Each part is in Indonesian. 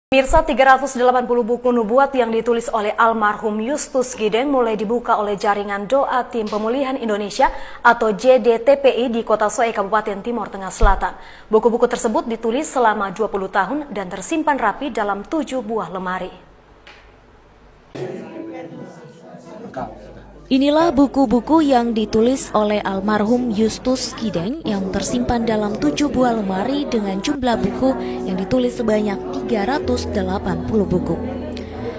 Mirsa 380 buku nubuat yang ditulis oleh almarhum Justus Gideng mulai dibuka oleh Jaringan Doa Tim Pemulihan Indonesia atau JDTPI di Kota Soe, Kabupaten Timur Tengah Selatan. Buku-buku tersebut ditulis selama 20 tahun dan tersimpan rapi dalam 7 buah lemari. Inilah buku-buku yang ditulis oleh almarhum Justus Gideng yang tersimpan dalam 7 buah lemari dengan jumlah buku yang ditulis sebanyak 380 buku.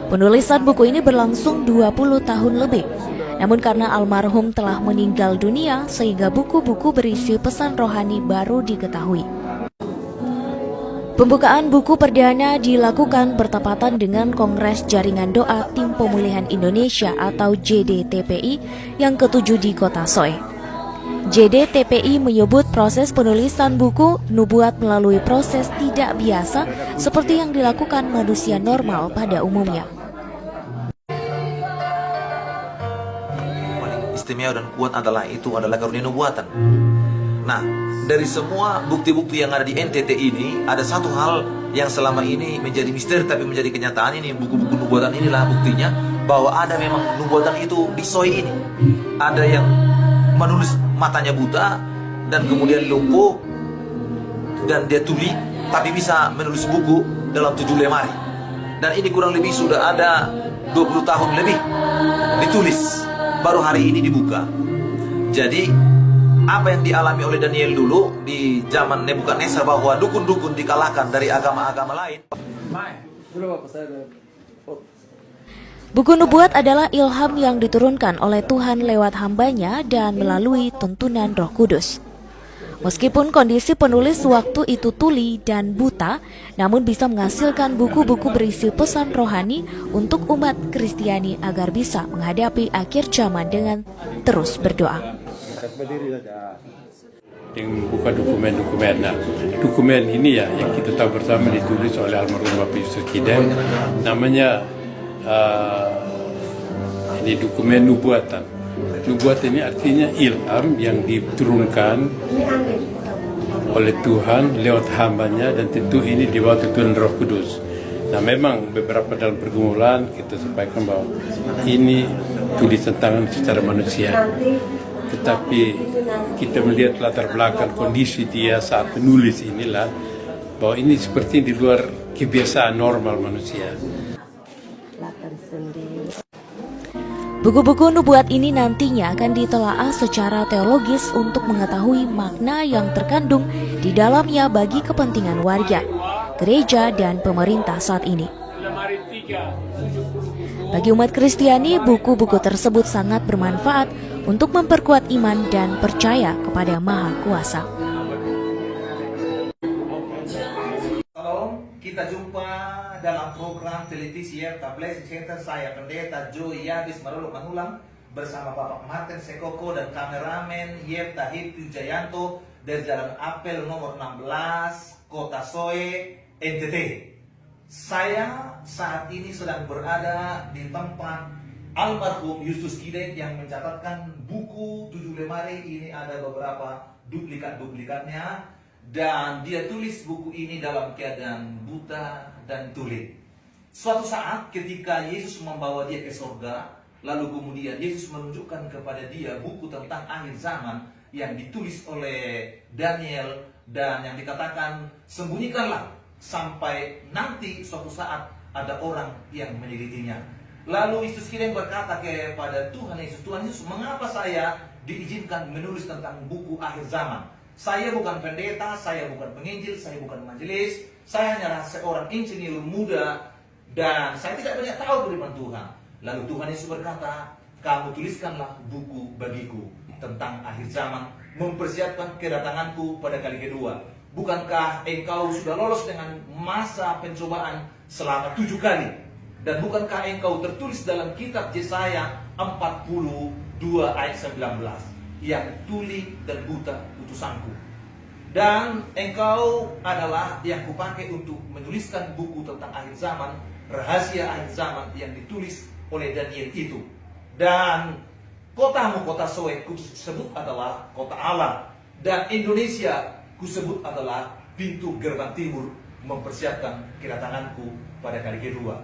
Penulisan buku ini berlangsung 20 tahun lebih. Namun karena almarhum telah meninggal dunia sehingga buku-buku berisi pesan rohani baru diketahui. Pembukaan buku perdana dilakukan bertepatan dengan Kongres Jaringan Doa Tim Pemulihan Indonesia atau JDTPI yang ke-7 di Kota Soe. JDTPI menyebut proses penulisan buku nubuat melalui proses tidak biasa seperti yang dilakukan manusia normal pada umumnya. Paling istimewa dan kuat adalah karunia nubuatan. Nah, dari semua bukti-bukti yang ada di NTT ini, ada satu hal yang selama ini menjadi misteri tapi menjadi kenyataan. Ini buku-buku nubuatan inilah buktinya bahwa ada memang nubuatan itu di Soe ini. Ada yang menulis matanya buta dan kemudian lumpuh dan dia tuli tapi bisa menulis buku dalam 7 lemari. Dan ini kurang lebih sudah ada 20 tahun lebih ditulis, baru hari ini dibuka. Jadi apa yang dialami oleh Daniel dulu di zaman Nebukadnezar bahwa dukun-dukun dikalahkan dari agama-agama lain. Buku nubuat adalah ilham yang diturunkan oleh Tuhan lewat hambanya dan melalui tuntunan Roh Kudus. Meskipun kondisi penulis waktu itu tuli dan buta, namun bisa menghasilkan buku-buku berisi pesan rohani untuk umat Kristiani agar bisa menghadapi akhir zaman dengan terus berdoa. Yang membuka dokumen-dokumen. Nah, dokumen ini ya yang kita tahu bersama ditulis oleh almarhum Bapak Justus Gideng. Namanya ini dokumen nubuatan. Nubuatan ini artinya ilham yang diturunkan oleh Tuhan lewat hambanya dan tentu ini di bawah tuntunan Roh Kudus. Nah, memang beberapa dalam pergumulan kita sampaikan bahwa ini tulisan tangan secara manusia. Tetapi kita melihat latar belakang kondisi dia saat menulis inilah bahwa ini seperti di luar kebiasaan normal manusia. Buku-buku nubuat ini nantinya akan ditelaah secara teologis untuk mengetahui makna yang terkandung di dalamnya bagi kepentingan warga, gereja, dan pemerintah saat ini. Bagi umat Kristiani, buku-buku tersebut sangat bermanfaat untuk memperkuat iman dan percaya kepada Maha Kuasa. Halo, kita jumpa dalam program televisi Yerta Blessing Center. Saya Pendeta Joy Yadis Marolo Manulang bersama Bapak Martin Sekoko dan kameramen Yerta Hiptu Jayanto dari Jalan Apel nomor 16, Kota Soe, NTT. Saya saat ini sedang berada di tempat almarhum Justus Gideng yang mencatatkan buku 7 lemari. Ini ada beberapa duplikat-duplikatnya dan dia tulis buku ini dalam keadaan buta dan tuli. Suatu saat ketika Yesus membawa dia ke surga, lalu kemudian Yesus menunjukkan kepada dia buku tentang akhir zaman yang ditulis oleh Daniel dan yang dikatakan sembunyikanlah sampai nanti suatu saat ada orang yang menelitinya. Lalu Justus Gideng berkata kepada Tuhan Yesus, mengapa saya diizinkan menulis tentang buku akhir zaman? Saya bukan pendeta, saya bukan penginjil, saya bukan majelis, saya hanya seorang insinyur muda dan saya tidak banyak tahu firman Tuhan. Lalu Tuhan Yesus berkata, kamu tuliskanlah buku bagiku tentang akhir zaman, mempersiapkan kedatanganku pada kali kedua. Bukankah engkau sudah lolos dengan masa pencobaan selama 7 kali? Dan bukankah engkau tertulis dalam kitab Yesaya 42 ayat 19, yang tuli dan buta utusanku. Dan engkau adalah yang kupakai untuk menuliskan buku tentang akhir zaman, rahasia akhir zaman yang ditulis oleh Daniel itu. Dan kotamu, kota Soe, kusebut adalah kota Allah. Dan Indonesia kusebut adalah pintu gerbang timur, mempersiapkan kedatanganku pada kali kedua.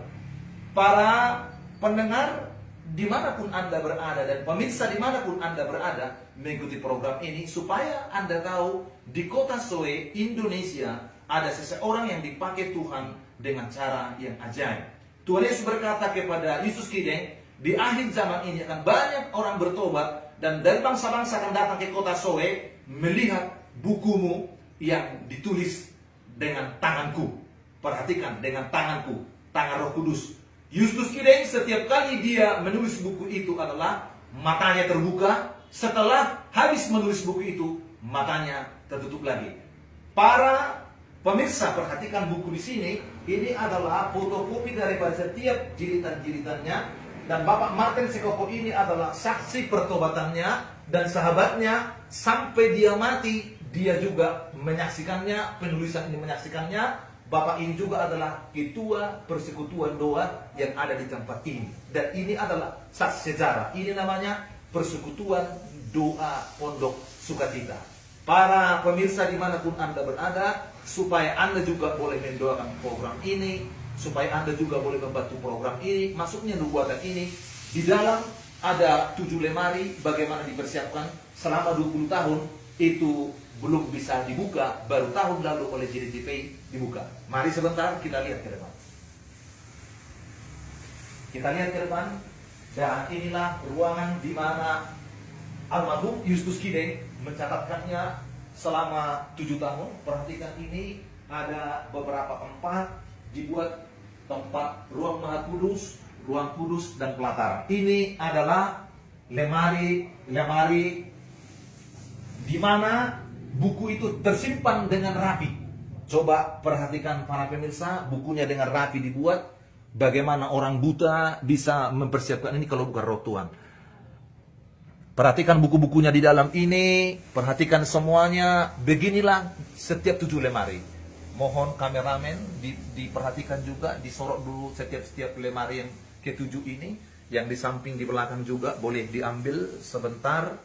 Para pendengar dimanapun Anda berada dan pemirsa dimanapun Anda berada mengikuti program ini, supaya Anda tahu di kota Soe, Indonesia, ada seseorang yang dipakai Tuhan dengan cara yang ajaib. Tuhan Yesus berkata kepada Yesus Kideng, di akhir zaman ini akan banyak orang bertobat dan dari bangsa-bangsa akan datang ke kota Soe melihat bukumu yang ditulis dengan tanganku. Perhatikan, dengan tanganku, tangan Roh Kudus. Justus Kideng setiap kali dia menulis buku itu adalah matanya terbuka. Setelah habis menulis buku itu, matanya tertutup lagi. Para pemirsa, perhatikan buku di sini. Ini adalah fotokopi daripada setiap jilitan-jilitannya. Dan Bapak Martin Sekoko ini adalah saksi pertobatannya dan sahabatnya sampai dia mati. Dia juga menyaksikannya, penulisan ini menyaksikannya. Bapak ini juga adalah ketua persekutuan doa yang ada di tempat ini. Dan ini adalah saksi sejarah. Ini namanya Persekutuan Doa Pondok Sukacita. Para pemirsa dimanapun Anda berada, supaya Anda juga boleh mendoakan program ini, supaya Anda juga boleh membantu program ini, masuknya nubuatan ini, di dalam ada 7 lemari bagaimana dipersiapkan selama 20 tahun, itu belum bisa dibuka, baru tahun lalu oleh JDTP dibuka. Mari sebentar kita lihat ke depan. Kita lihat ke depan, dan inilah ruangan di mana almarhum Justus Kideng mencatatkannya selama 7 tahun. Perhatikan ini ada beberapa tempat dibuat, tempat ruang Maha Kudus, ruang kudus dan pelataran. Ini adalah lemari di mana buku itu tersimpan dengan rapi. Coba perhatikan para pemirsa, bukunya dengan rapi dibuat. Bagaimana orang buta bisa mempersiapkan ini kalau bukan Roh Tuhan. Perhatikan buku-bukunya di dalam ini, perhatikan semuanya. Beginilah setiap 7 lemari. Mohon kameramen diperhatikan juga, disorot dulu setiap lemari yang ke-7 ini. Yang di samping di belakang juga boleh diambil sebentar.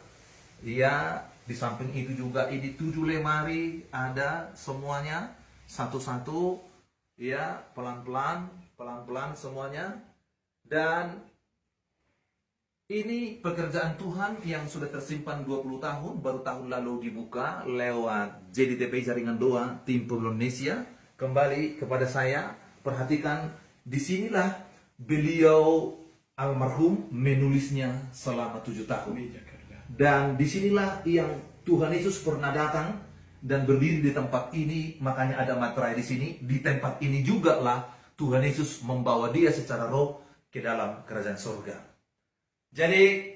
Ya, di samping itu juga ini 7 lemari ada semuanya satu-satu. Ya, pelan-pelan semuanya. Dan ini pekerjaan Tuhan yang sudah tersimpan 20 tahun, baru tahun lalu dibuka lewat JDTP Jaringan Doa Tim Pueblo Indonesia. Kembali kepada saya, perhatikan disinilah beliau almarhum menulisnya selama 7 tahun. Dan disinilah yang Tuhan Yesus pernah datang dan berdiri di tempat ini, makanya ada materai di sini. Di tempat ini juga lah Tuhan Yesus membawa dia secara roh ke dalam kerajaan surga. Jadi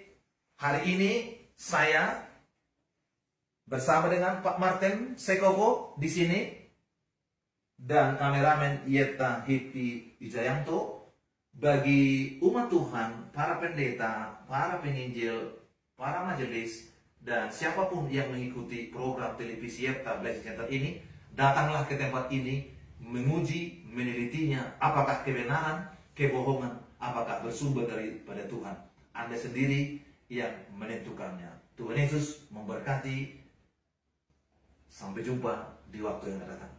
hari ini saya bersama dengan Pak Martin Sekoko di sini dan kameramen Yeta Hipi Wijayanto, bagi umat Tuhan, para pendeta, para penginjil, para majelis, dan siapapun yang mengikuti program televisi Yeta Blessing Center ini, datanglah ke tempat ini menguji, menelitinya, apakah kebenaran, kebohongan, apakah bersumber daripada Tuhan. Anda sendiri yang menentukannya. Tuhan Yesus memberkati. Sampai jumpa di waktu yang akan datang.